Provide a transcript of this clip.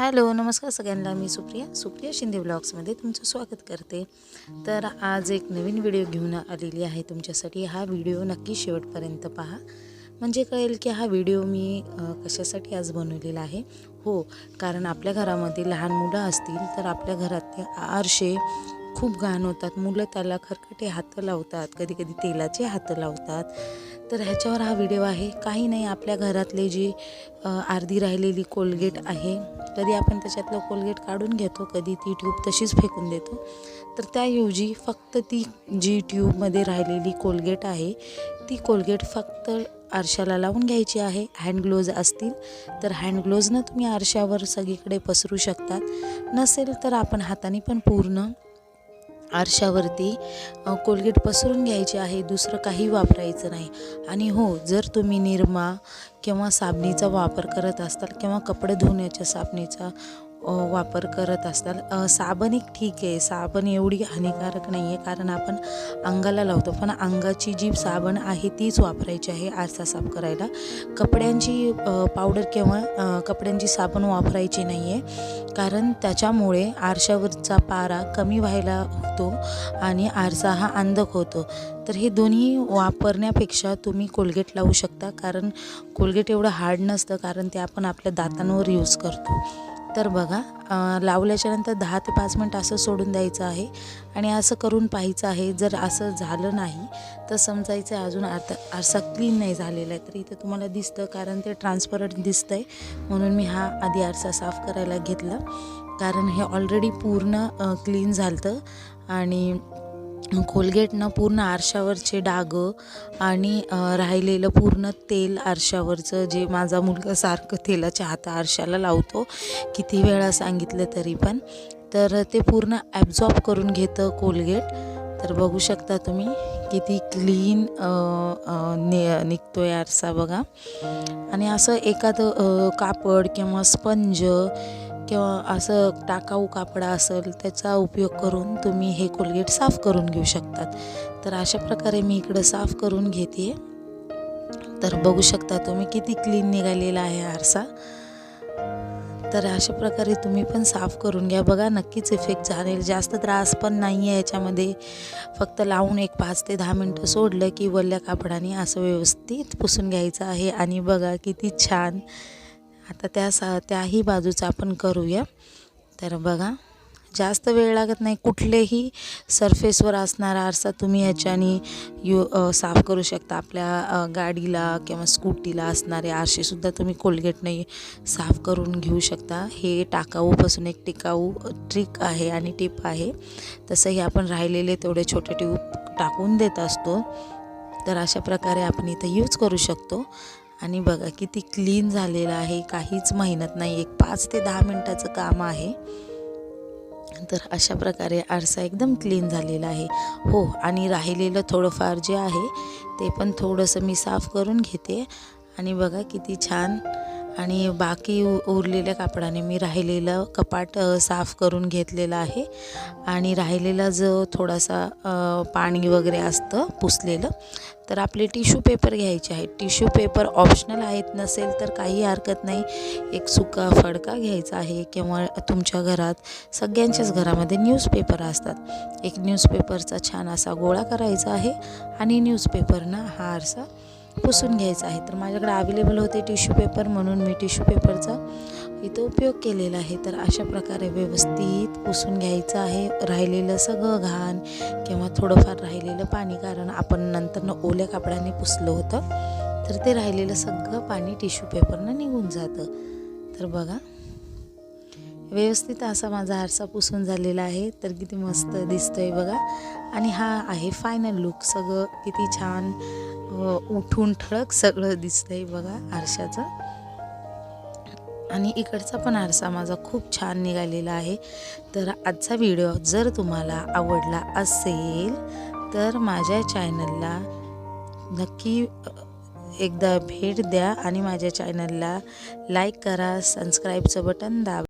Hello नमस्कार सगळ्यांना, मी सुप्रिया शिंदे ब्लॉग्समध्ये तुमचं स्वागत करते। तर आज एक नवीन व्हिडिओ घेऊन आलेली आहे तुमच्यासाठी। हा व्हिडिओ नक्की शेवटपर्यंत पहा, म्हणजे कळेल की हा व्हिडिओ मी कशासाठी आज बनवलेला आहे। हो, कारण आपल्या घरामध्ये लहान मुलं असतील तर आपल्या घरातले आरसे खूप घाण होतात। मुलं त्याला खरकटे हात लावतात, कधी कधी तेलाचे हात लावतात। तर ह्याच्यावर हा व्हिडिओ आहे। काही नाही, आपल्या घरातले जी अर्धी राहिलेली कोलगेट आहे, कधी आपण त्याच्यातलं कोलगेट काढून घेतो, कधी ती ट्यूब तशीच फेकून देतो। तर त्याऐवजी फक्त ती जी ट्यूबमध्ये राहिलेली कोलगेट आहे, ती कोलगेट फक्त आरशाला लावून घ्यायची आहे। हँड ग्लोव्ज असतील तर हँड ग्लोव्जनं तुम्ही आरशावर सगळीकडे पसरू शकतात, नसेल तर आपण हाताने पण पूर्ण आरशावरती कोलगेट पसरून घ्यायची आहे। दुसरं काही वापरायचं नाही। आणि हो, जर तुम्ही निरमा किंवा साबणीचा वापर करत असाल किंवा कपडे धुण्याच्या साबणीचा वापर करत असाल, साबण एक ठीक आहे, साबण एवढी हानिकारक नाही आहे, कारण आपण अंगाला लावतो, पण अंगाची जी साबण आहे तीच वापरायची आहे आरसा साफ करायला। कपड्यांची पावडर किंवा कपड्यांची साबण वापरायची नाही आहे, कारण त्याच्यामुळे आरशावरचा पारा कमी व्हायला होतो आणि आरसा हा अंधक होतो। तर हे दोन्ही वापरण्यापेक्षा तुम्ही कोलगेट लावू शकता, कारण कोलगेट एवढं हार्ड नसतं, कारण ते आपण आपल्या दातांवर यूज करतो। तर बघा, लावल्याच्या नंतर 10 ते 5 मिनिट असं सोडून द्यायचं आहे आणि असं करून पाहायचं आहे। जर असं झालं नाही तर समजायचं आहे अजून आरसा क्लीन नाही झालेला आहे। तर इथं तुम्हाला दिसतं, कारण ते ट्रान्सपरंट दिसतं आहे, म्हणून मी हा आधी आरसा साफ करायला घेतला, कारण हे ऑलरेडी पूर्ण क्लीन झालं आणि कोलगेटनं पूर्ण आरशावरचे डाग आणि राहिलेलं पूर्ण तेल आरशावरचं, जे माझा मुलगा सारखं तेलाच्या हात आरशाला लावतो, किती वेळा सांगितलं तरी पण, तर ते पूर्ण ॲब्झॉर्ब करून घेतं कोलगेट। तर बघू शकता तुम्ही किती क्लीन निघतोय आरसा बघा। आणि असं एखादं कापड किंवा स्पंज किंवा असं टाकाऊ कापड असेल त्याचा उपयोग करून तुम्ही हे कोलगेट साफ करून घेऊ शकतात। तर अशा प्रकारे मी इकडं साफ करून घेते। तर बघू शकता तुम्ही किती क्लीन निघालेला आहे आरसा। तर अशा प्रकारे तुम्ही पण साफ करून घ्या, बघा नक्कीच इफेक्ट झालेल। जास्त त्रास पण नाही आहे याच्यामध्ये, फक्त लावून एक 5 ते 10 मिनटं सोडलं की वल्ल्या कापडाने असं व्यवस्थित पुसून घ्यायचं आहे। आणि बघा किती छान। आता त्याही बाजूचं आपण करूया। तर बघा, जास्त वेळ लागत नाही। कुठलेही सरफेसवर असणारा आरसा तुम्ही ह्याच्याने साफ करू शकता। आपल्या गाडीला किंवा स्कूटीला असणारे आरसेसुद्धा तुम्ही कोलगेटने साफ करून घेऊ शकता। हे टाकाऊपासून एक टिकाऊ ट्रिक आहे आणि टिप आहे। तसंही आपण राहिलेले तेवढे छोटे ट्यूब टाकून देत असतो, तर अशा प्रकारे आपण इथं यूज करू शकतो। आणि बघा किती क्लीन झालेलं आहे, काहीच मेहनत नाही, एक 5 ते 10 मिनटाचं काम आहे। तर अशा प्रकारे आरसा एकदम क्लीन झालेला आहे। हो, आणि राहिलेलं थोडंफार जे आहे ते पण थोडंसं मी साफ करून घेते। आणि बघा किती छान। आणि बाकी उरलेल्या कापडाने मी राहिलेलं कपाट साफ करून घेतलेलं आहे। आणि राहिलेला जो थोडासा पाणी वगैरे असतं पुसलेलं, तर आपले टिश्यू पेपर घ्यायचे आहेत। टिश्यू पेपर ऑप्शनल आहेत, नसेल तर काही हरकत नाही, एक सुका फडका घ्यायचा आहे, किंवा तुमच्या घरात सगळ्यांच्याच घरामध्ये न्यूजपेपर असतात, एक न्यूजपेपरचा छान असा गोळा करायचा आहे आणि न्यूजपेपरनं हा आरसा पुसून घ्यायचा आहे। तर माझ्याकडे अवेलेबल होते टिश्यू पेपर, म्हणून मी टिश्यू पेपरचा इथं उपयोग केलेला आहे। तर अशा प्रकारे व्यवस्थित पुसून घ्यायचं आहे राहिलेलं सगळं घाण किंवा थोडंफार राहिलेलं पाणी, कारण आपण नंतरनं ओल्या कापडाने पुसलं होतं, तर ते राहिलेलं सगळं पाणी टिश्यू पेपरनं निघून जातं। तर बघा, व्यवस्थित असा माझा आरसा पुसून झालेला आहे, तर किती मस्त दिसतोय बघा। आणि हा आहे फायनल लुक, सगळं किती छान उठून ठळक सगळं दिसतंय बघा आरशाचं। आणि इकडचा पण आरसा माझा खूप छान निघालेला आहे। तर आजचा व्हिडिओ जर तुम्हाला आवडला असेल तर माझ्या चॅनलला नक्की एकदा भेट द्या आणि माझ्या चॅनलला लाईक करा, सबस्क्राईबचं बटन दाबा।